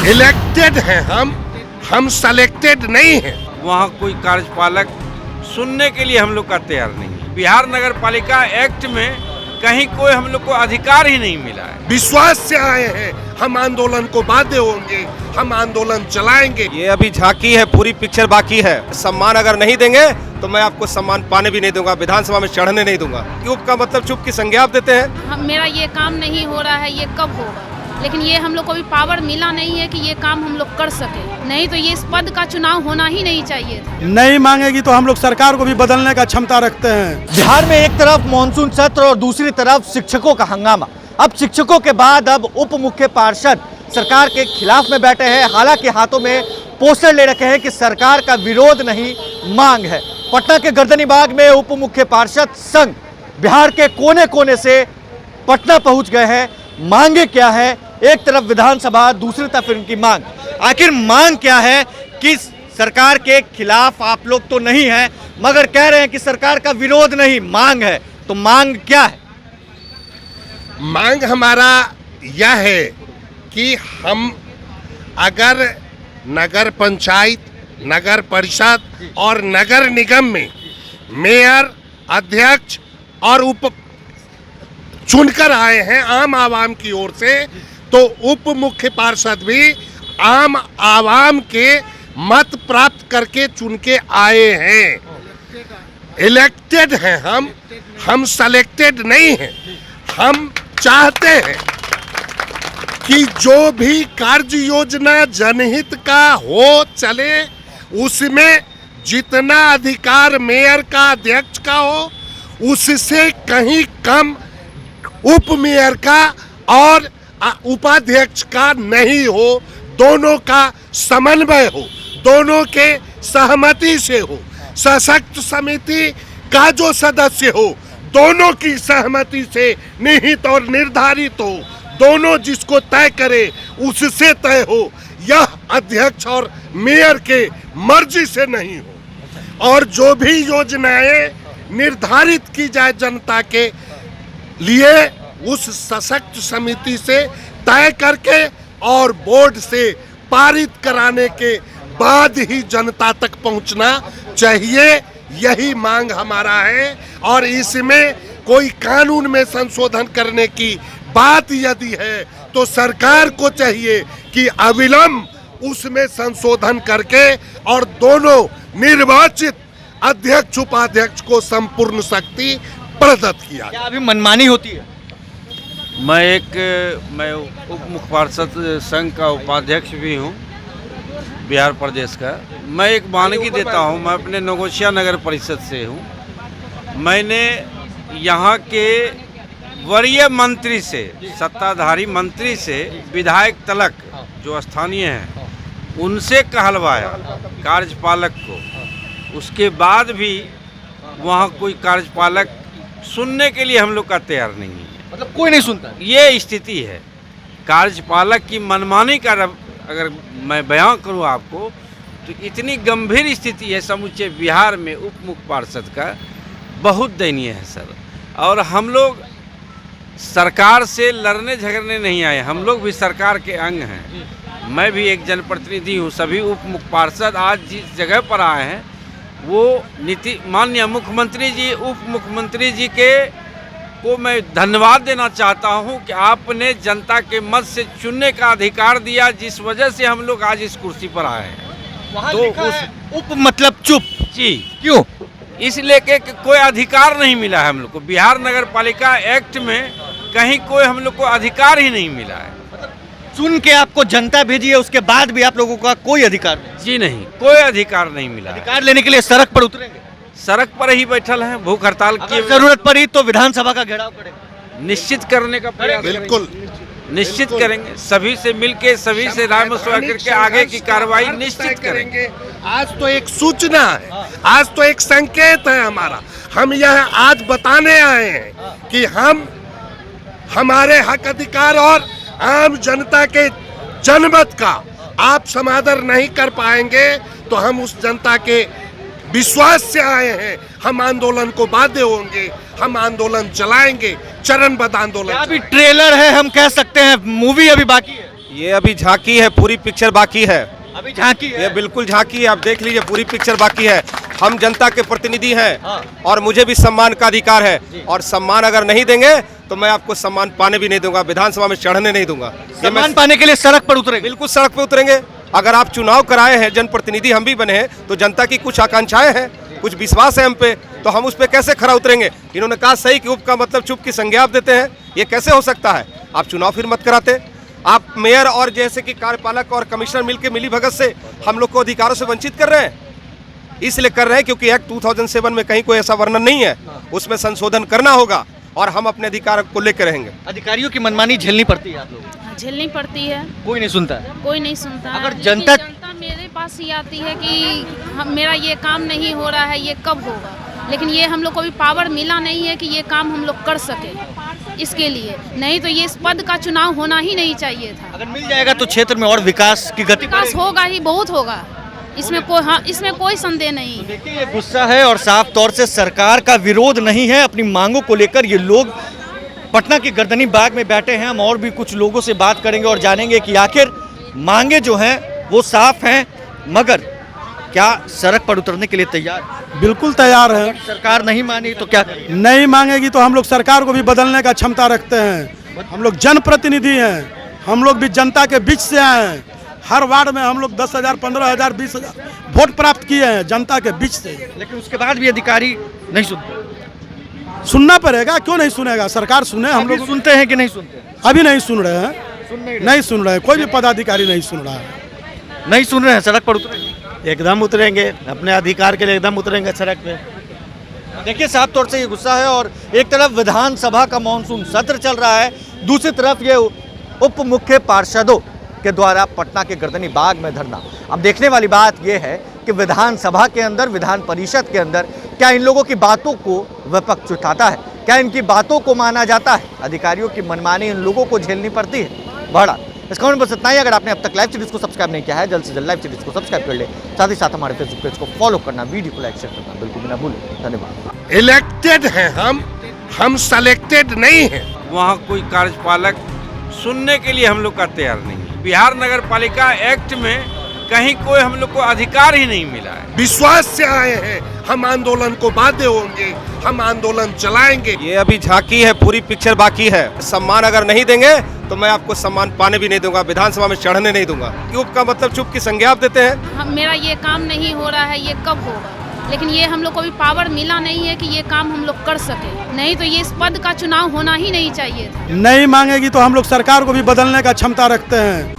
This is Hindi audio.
इलेक्टेड हैं हम सेलेक्टेड नहीं हैं। वहाँ कोई कार्यपालक सुनने के लिए हम लोग का तैयार नहीं है। बिहार नगर पालिका एक्ट में कहीं कोई हम लोग को अधिकार ही नहीं मिला है। विश्वास से आए हैं, हम आंदोलन को बाध्य होंगे, हम आंदोलन चलाएंगे। ये अभी झांकी है, पूरी पिक्चर बाकी है। सम्मान अगर नहीं देंगे तो मैं आपको सम्मान पाने भी नहीं दूंगा, विधानसभा में चढ़ने नहीं दूंगा। चुप का मतलब चुप की संज्ञा आप देते हैं। मेरा ये काम नहीं हो रहा है, ये कब होगा? लेकिन ये हम लोग को भी पावर मिला नहीं है कि ये काम हम लोग कर सके। नहीं तो ये इस पद का चुनाव होना ही नहीं चाहिए था। नहीं मांगेगी तो हम लोग सरकार को भी बदलने का क्षमता रखते हैं। बिहार में एक तरफ मानसून सत्र और दूसरी तरफ शिक्षकों का हंगामा। अब शिक्षकों के बाद अब उप मुख्य पार्षद सरकार के खिलाफ में बैठे हैं। हालांकि हाथों में पोस्टर ले रखे हैं कि सरकार का विरोध नहीं, मांग है। पटना के गर्दनीबाग में उप मुख्य पार्षद संघ बिहार के कोने कोने से पटना पहुंच गए हैं। मांगे क्या है? एक तरफ विधानसभा, दूसरी तरफ इनकी मांग। आखिर मांग क्या है? कि सरकार के खिलाफ आप लोग तो नहीं है, मगर कह रहे हैं कि सरकार का विरोध नहीं, मांग है। तो मांग क्या है? मांग हमारा यह है कि हम अगर नगर पंचायत, नगर परिषद और नगर निगम में मेयर, अध्यक्ष और उप चुनकर आए हैं आम आवाम की ओर से, तो उप मुख्य पार्षद भी आम आवाम के मत प्राप्त करके चुन के आए हैं। इलेक्टेड हैं हम सेलेक्टेड नहीं हैं। हम चाहते हैं कि जो भी कार्य योजना जनहित का हो चले, उसमें जितना अधिकार मेयर का, अध्यक्ष का हो, उससे कहीं कम उप मेयर का और उपाध्यक्ष का नहीं हो। दोनों का समन्वय हो, दोनों के सहमति से हो। सशक्त समिति का जो सदस्य हो, दोनों की सहमति से निहित और निर्धारित हो। दोनों जिसको तय करे उससे तय हो। यह अध्यक्ष और मेयर के मर्जी से नहीं हो। और जो भी योजनाएं निर्धारित की जाए जनता के लिए, उस सशक्त समिति से तय करके और बोर्ड से पारित कराने के बाद ही जनता तक पहुंचना चाहिए। यही मांग हमारा है। और इसमें कोई कानून में संशोधन करने की बात यदि है तो सरकार को चाहिए कि अविलंब उसमें संशोधन करके और दोनों निर्वाचित अध्यक्ष उपाध्यक्ष को संपूर्ण शक्ति प्रदत्त किया। क्या अभी मनमानी होती है? मैं उप मुख्य पार्षद संघ का उपाध्यक्ष भी हूँ बिहार प्रदेश का। मैं एक मानगी देता हूँ। मैं अपने नगोशिया नगर परिषद से हूँ। मैंने यहाँ के वरीय मंत्री से, सत्ताधारी मंत्री से विधायक तलक जो स्थानीय हैं, उनसे कहलवाया कार्यपालक को। उसके बाद भी वहाँ कोई कार्यपालक सुनने के लिए हम लोग का तैयार नहीं है। मतलब कोई नहीं सुनता। ये स्थिति है। कार्यपालक की मनमानी का अगर मैं बयान करूं आपको, तो इतनी गंभीर स्थिति है समूचे बिहार में उप मुख्य पार्षद का। बहुत दयनीय है सर। और हम लोग सरकार से लड़ने झगड़ने नहीं आए, हम लोग भी सरकार के अंग हैं। मैं भी एक जनप्रतिनिधि हूँ। सभी उप मुख्य पार्षद आज जिस जगह पर आए हैं, वो माननीय मुख्यमंत्री जी, उप मुख्यमंत्री जी को मैं धन्यवाद देना चाहता हूं कि आपने जनता के मत से चुनने का अधिकार दिया, जिस वजह से हम लोग आज इस कुर्सी पर आए हैं। तो उस उप मतलब चुप जी क्यों? इसलिए कि कोई अधिकार नहीं मिला है हम लोग को। बिहार नगर पालिका एक्ट में कहीं कोई हम लोग को अधिकार ही नहीं मिला है। चुन के आपको जनता भेजी है, उसके बाद भी आप लोगों का कोई अधिकार नहीं? जी नहीं, कोई अधिकार नहीं मिला। अधिकार लेने के लिए सड़क पर उतरेंगे? सड़क पर ही बैठल हैं, भूख हड़ताल की जरूरत पड़ी तो विधानसभा का घेराव करेंगे। निश्चित करने का प्रयास बिल्कुल निश्चित करेंगे। सभी से मिलके, सभी से राय मशवरा करके आगे की कार्रवाई निश्चित करेंगे। आज तो एक सूचना है, आज तो एक संकेत है हमारा। हम यह आज बताने आए हैं कि हम हमारे हक अधिकार और आम जनता के जनमत का आप समादर नहीं कर पाएंगे तो हम उस जनता के विश्वास से आए हैं। हम आंदोलन को बाध्य होंगे, हम आंदोलन चलाएंगे, चरणबद्ध आंदोलन। अभी ट्रेलर है, हम कह सकते हैं मूवी अभी बाकी है। ये अभी झांकी है, पूरी पिक्चर बाकी है। अभी झांकी ये है। बिल्कुल झांकी है, आप देख लीजिए, पूरी पिक्चर बाकी है। हम जनता के प्रतिनिधि हैं हाँ। और मुझे भी सम्मान का अधिकार है, और सम्मान अगर नहीं देंगे तो मैं आपको सम्मान पाने भी नहीं दूंगा, विधानसभा में चढ़ने नहीं दूंगा। ये मैं सम्मान पाने के लिए सड़क पर उतरेंगे। बिल्कुल सड़क पे उतरेंगे। अगर आप चुनाव कराए हैं, जनप्रतिनिधि हम भी बने हैं, तो जनता की कुछ आकांक्षाएं हैं, कुछ विश्वास है हम पे, तो हम उस पे कैसे खरा उतरेंगे। इन्होंने कहा सही कि उप का मतलब चुप की संज्ञा आप देते हैं, ये कैसे हो सकता है। आप चुनाव फिर मत कराते। आप मेयर और जैसे कि कार्यपालक और कमिश्नर मिलकर मिली भगत से हम लोग को अधिकारों से वंचित कर रहे हैं। इसलिए कर रहे हैं क्योंकि एक्ट 2007 में कहीं कोई ऐसा वर्णन नहीं है, उसमें संशोधन करना होगा और हम अपने अधिकार को लेकर रहेंगे। अधिकारियों की मनमानी झेलनी पड़ती है आप लोगों को? झेलनी पड़ती है, कोई नहीं सुनता है। कोई नहीं सुनता है। अगर लेकिन जनता मेरे पास ही आती है कि मेरा ये काम नहीं हो रहा है, ये कब होगा। लेकिन ये हम लोग को भी पावर मिला नहीं है कि ये काम हम लोग कर सके, इसके लिए नहीं तो ये इस पद का चुनाव होना ही नहीं चाहिए था। अगर मिल जाएगा तो क्षेत्र में और विकास की गति विकास बढ़ेगी। होगा ही, बहुत होगा, इसमें कोई संदेह नहीं। देखिए ये गुस्सा है और साफ तौर से सरकार का विरोध नहीं है। अपनी मांगों को लेकर ये लोग पटना के गर्दनी बाग में बैठे हैं। हम और भी कुछ लोगों से बात करेंगे और जानेंगे कि आखिर मांगे जो हैं वो साफ हैं, मगर क्या सड़क पर उतरने के लिए तैयार? बिल्कुल तैयार है। सरकार नहीं मानी तो क्या करेंगे? नहीं मांगेगी तो हम लोग सरकार को भी बदलने का क्षमता रखते हैं। हम लोग जनप्रतिनिधि हैं, हम लोग भी जनता के बीच से आए हैं। हर वार्ड में हम लोग 10,000, 15,000, 20,000 वोट प्राप्त किए हैं जनता के बीच से। लेकिन उसके बाद भी अधिकारी नहीं सुनते। सुनना पड़ेगा, क्यों नहीं सुनेगा, सरकार सुने। हम अभी लोग सुनते हैं कि नहीं सुनते हैं? अभी नहीं सुन रहे हैं, नहीं नहीं सुन रहे हैं, कोई भी पदाधिकारी नहीं सुन रहा है। नहीं सुन रहे हैं, सड़क पर उतरेंगे। एकदम उतरेंगे, अपने अधिकार के लिए एकदम उतरेंगे सड़क पे। देखिए साफ तौर से ये गुस्सा है और एक तरफ विधानसभा का मानसून सत्र चल रहा है, दूसरी तरफ ये उप मुख्य पार्षदों के द्वारा पटना के गर्दनी बाग में धरना। अब देखने वाली बात यह है कि विधानसभा के अंदर, विधान परिषद के अंदर क्या इन लोगों की बातों को विपक्ष उठाता है, क्या इनकी बातों को माना जाता है? अधिकारियों की मनमानी इन लोगों को झेलनी पड़ती है। बड़ा इस खबर में बस इतना ही। अगर आपने अब तक लाइव सीरीज को सब्सक्राइब नहीं किया है, जल्द से जल्द लाइव सीरीज को सब्सक्राइब कर ले। साथ ही साथ हमारे फेसबुक पेज को फॉलो करना, वीडियो को लाइक शेयर करना बिल्कुल भी ना भूलें। धन्यवाद। इलेक्टेड हैं हम सेलेक्टेड नहीं हैं। वहाँ कोई कार्यपालक सुनने के लिए हम लोग का तैयार नहीं है। बिहार नगर पालिका एक्ट में कहीं कोई हम लोग को अधिकार ही नहीं मिला है। विश्वास से आए हैं, हम आंदोलन को बाध्य होंगे, हम आंदोलन चलाएंगे। ये अभी झांकी है, पूरी पिक्चर बाकी है। सम्मान अगर नहीं देंगे तो मैं आपको सम्मान पाने भी नहीं दूंगा, विधानसभा में चढ़ने नहीं दूंगा। उप का मतलब चुप की संज्ञा आप देते हैं। मेरा ये काम नहीं हो रहा है, ये कब होगा। लेकिन ये हम लोग को भी पावर मिला नहीं है कि ये काम हम लोग कर सके, नहीं तो ये इस पद का चुनाव होना ही नहीं चाहिए था। नहीं मांगेगी तो हम लोग सरकार को भी बदलने का क्षमता रखते हैं।